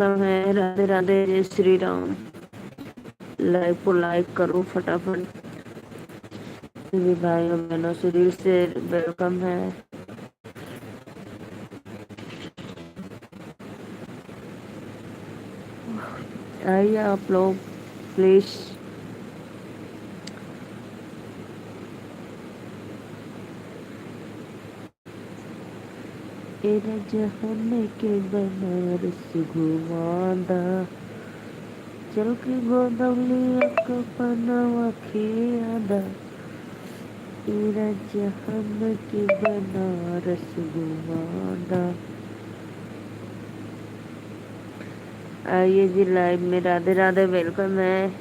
है। राधे राधे, जय श्री राम। लाइव को लाइक करो फटाफट। सभी भाइयों बहनों से दिल से वेलकम है। आइए आप लोग प्लीज। एरा जहान के बनारस घुमादा, चल के गोदवली को पनावा खियादा। एरा जहान के बनारस घुमादा। आइए जी लाइव में। राधे राधे, वेलकम है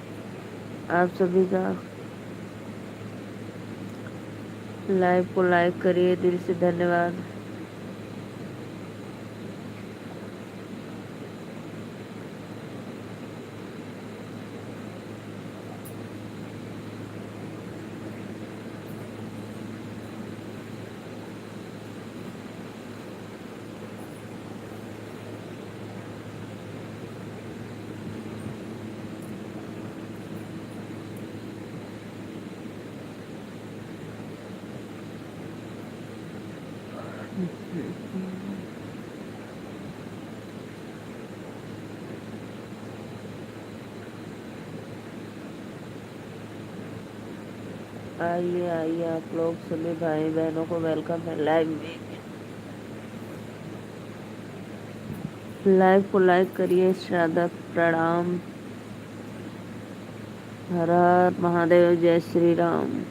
आप सभी का। लाइव को लाइक करिए, दिल से धन्यवाद। आइए आइए आप लोग सभी भाई बहनों को वेलकम है लाइव में। लाइव को लाइक करिए। श्राद्ध प्रणाम। हर हर महादेव, जय श्री राम।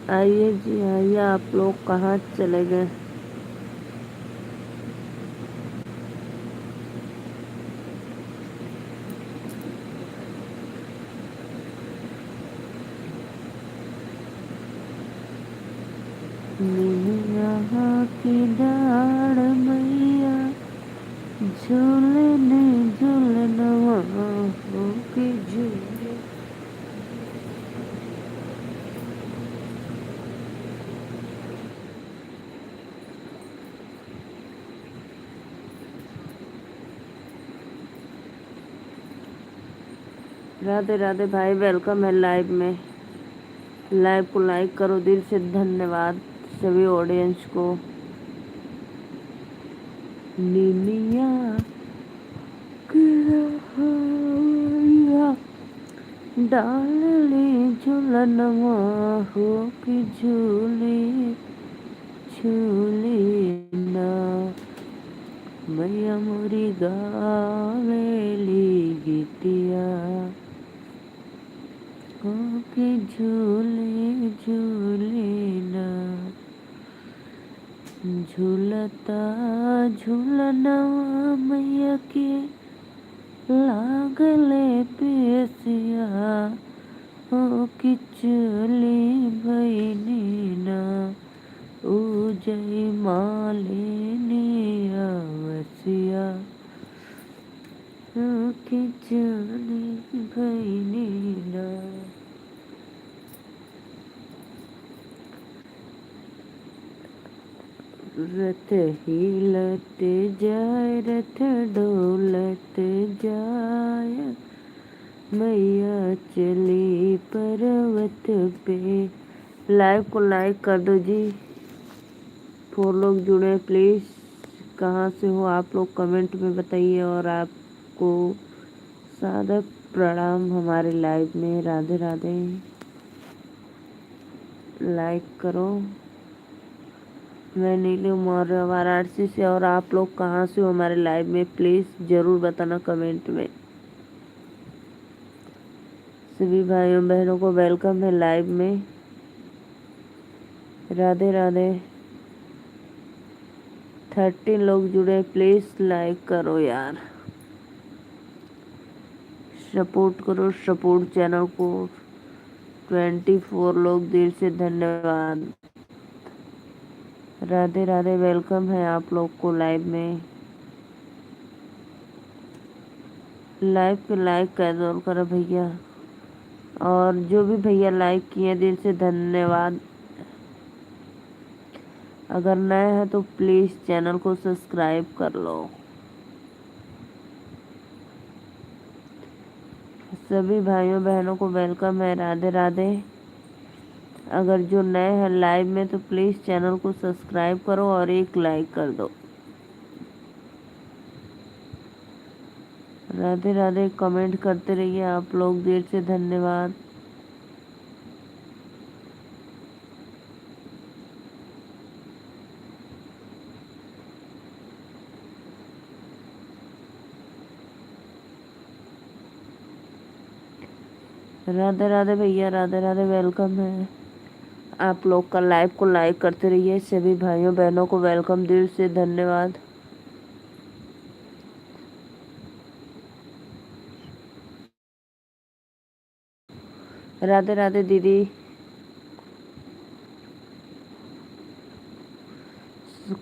आइए जी आइए, आप लोग कहाँ चले गए। यहाँ की डाड़ मैया झूलने झूलनवा हो के झूले। राधे राधे भाई, वेलकम है लाइव में। लाइव को लाइक करो, दिल से धन्यवाद सभी ऑडियंस को। निनिया डाले झूलनवा हो कि झूले झूले ना। मैया मोरी गावेली गीतिया हो कि झूले झूले ना। झूलता झूलनवा मैया के लागले पेसिया हो कि चली भैनी ना। जय मालिनी आवसिया हो कि चली भैनी ना। रथ हिलत जाय, रथ डोलत जाय, मैया चली पर्वत पे। लाइव को लाइक कर दो जी। 4 लोग जुड़े प्लीज। कहाँ से हो आप लोग कमेंट में बताइए। और आपको सादर प्रणाम हमारे लाइव में। राधे राधे। लाइक करो। मैं नीलू मौर्य वाराणसी से। और आप लोग कहाँ से हो हमारे लाइव में, प्लीज जरूर बताना कमेंट में। सभी भाइयों बहनों को वेलकम है लाइव में। राधे राधे। 13 लोग जुड़े, प्लीज लाइक करो यार। सपोर्ट करो, सपोर्ट चैनल को। 24 लोग, दिल से धन्यवाद। राधे राधे, वेलकम है आप लोग को लाइव में। लाइव पे लाइक कर दो करो भैया, और जो भी भैया लाइक किए दिल से धन्यवाद। अगर नए हैं तो प्लीज़ चैनल को सब्सक्राइब कर लो। सभी भाइयों बहनों को वेलकम है, राधे राधे। अगर जो नए हैं लाइव में तो प्लीज़ चैनल को सब्सक्राइब करो और एक लाइक कर दो। राधे राधे, कमेंट करते रहिए आप लोग, दिल से धन्यवाद। राधे राधे भैया, राधे राधे, वेलकम है आप लोग का। लाइव को लाइक करते रहिए, सभी भाइयों बहनों को वेलकम, दिल से धन्यवाद। राधे राधे दीदी।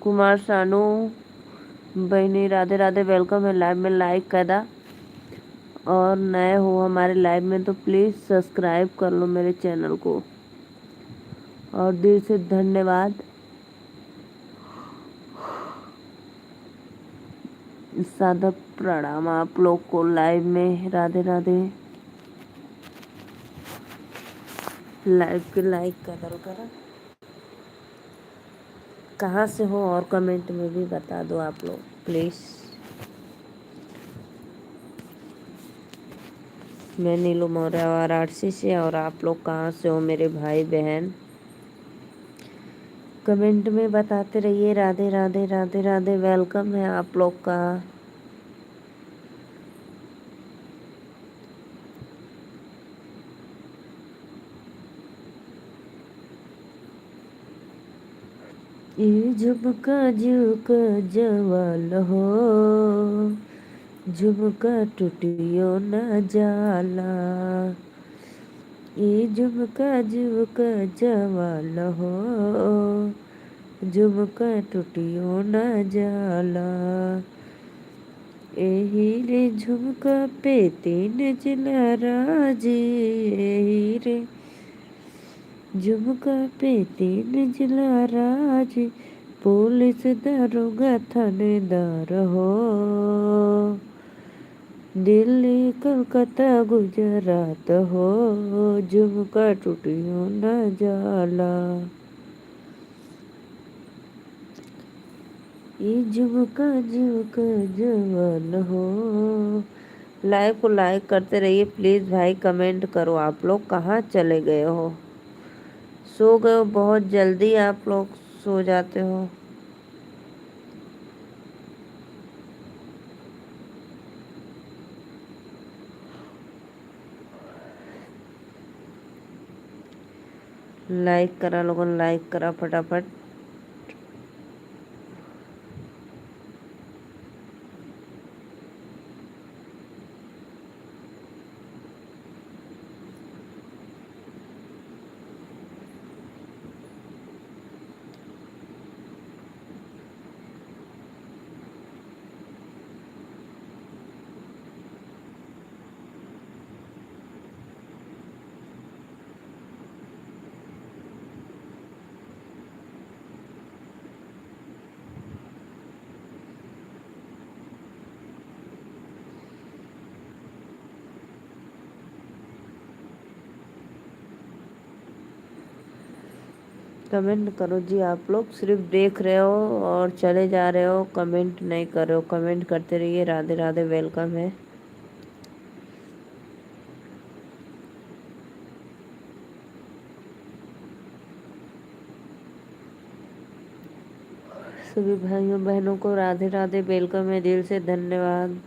कुमार सानू बहनी, राधे राधे, वेलकम है लाइव में। लाइक करा, और नए हो हमारे लाइव में तो प्लीज़ सब्सक्राइब कर लो मेरे चैनल को, और दिल से धन्यवाद। सादा प्रणाम आप लोग को लाइव में, राधे राधे। लाइव के लाइक करा, कहाँ से हो और कमेंट में भी बता दो आप लोग प्लीज़। मैं नीलू मौर्य वाराणसी से, और आप लोग कहाँ से हो मेरे भाई बहन, कमेंट में बताते रहिए। राधे राधे, राधे राधे, वेलकम है आप लोग का। ये झुमका झुमका जवाल हो, झुमका टूटियो न जाला। ये झुमका झुमका जवाल हो, झुमका टूटियो न जाला। एही रे झुमका पे 3 जिला राजी, एही रे झुमका पे 3 जिला राज, पुलिस दरोगा थानेदार हो। दिल्ली कलकत्ता गुजरात हो, झुमका टूटियो न जाला। ये झुमका झुमका जवान हो। लाइव को लाइक करते रहिए प्लीज़ भाई, कमेंट करो आप लोग कहाँ चले गए हो। सो गए हो बहुत जल्दी, आप लोग सो जाते हो। लाइक करा लोगों, लाइक करा फटाफट। कमेंट करो जी, आप लोग सिर्फ देख रहे हो और चले जा रहे हो, कमेंट नहीं कर रहे हो। कमेंट करते रहिए, राधे राधे, वेलकम है। सभी भाइयों बहनों को राधे राधे, वेलकम है, दिल से धन्यवाद।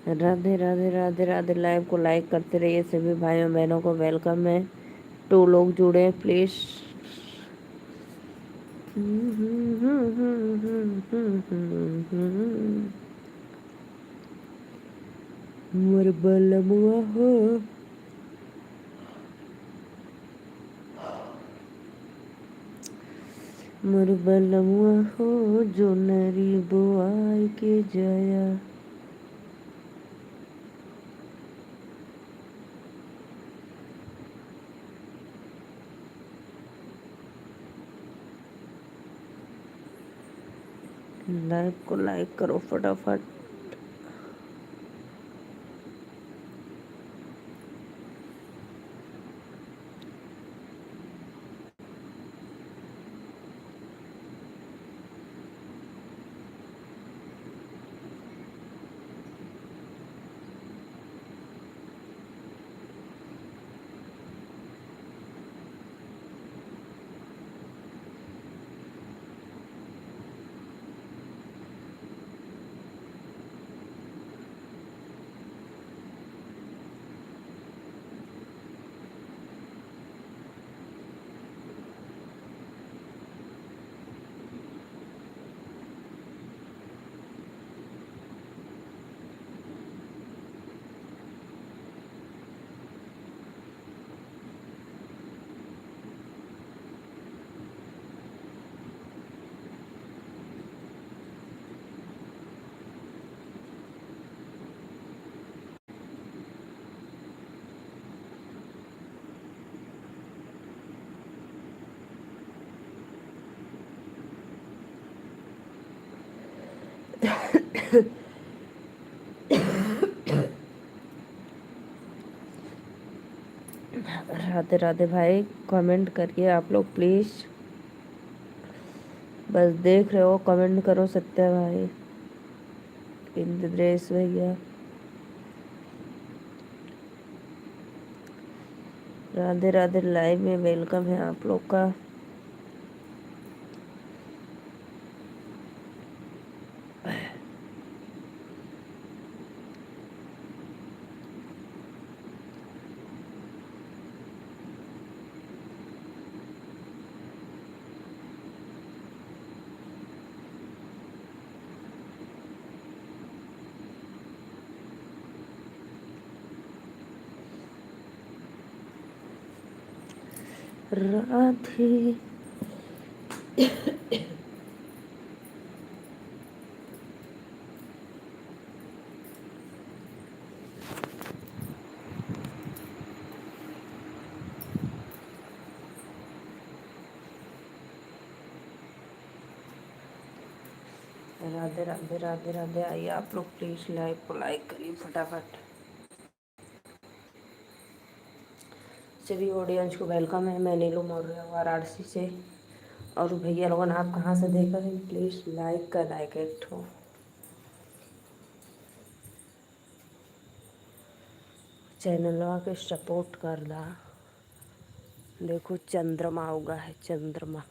राधे राधे राधे राधे। लाइव को लाइक करते रहिए, सभी भाइयों बहनों को वेलकम है। 2 लोग जुड़े प्लीज। मोर बलमुआ हो, मोर बलमुआ हो, जो नरी बुआई के जया। लाइव को लाइक करो फटाफट। राधे राधे भाई, कमेंट करिए आप लोग प्लीज। बस देख रहे हो, कमेंट करो सत्या भाई, इंद्रेश भैया। राधे राधे। लाइव में वेलकम है आप लोग का। राधे राधे राधे राधे राधे। आइए आप लोग प्लीज, लाइव को लाइक करिए फटाफट। सभी ऑडियंस को वेलकम है। मैं नीलू मौर्य वाराणसी से। और भैया लोगों ने आप कहाँ से देख रहे हैं, प्लीज लाइक का लाइक एक ठो। चैनलवा के सपोर्ट कर दा। देखो चंद्रमा उगा है, चंद्रमा।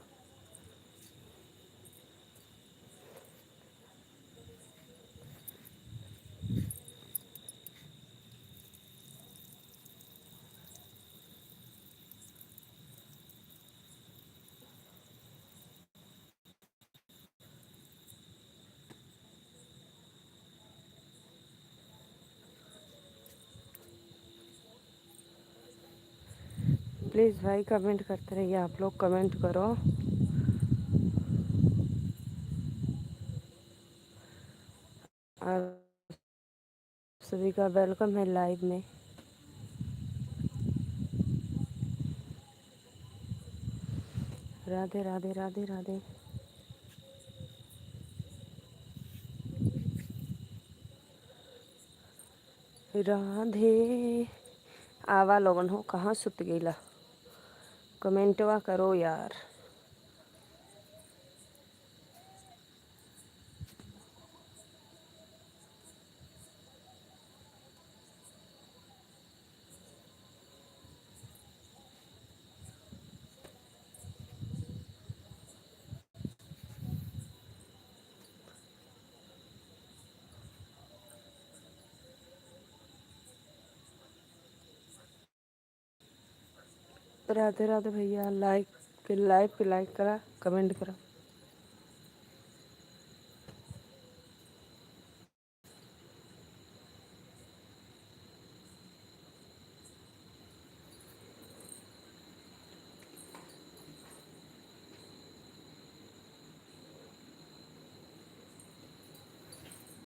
प्लीज़ भाई कमेंट करते रहिए, आप लोग कमेंट करो। और सभी का वेलकम है लाइव में। राधे राधे राधे राधे। राधे। आवा लोगन हो, कहाँ सुत गईला, कमेंटवा करो यार। राधे राधे भैया. लाईक पे लाईक करा, कमेंट करा.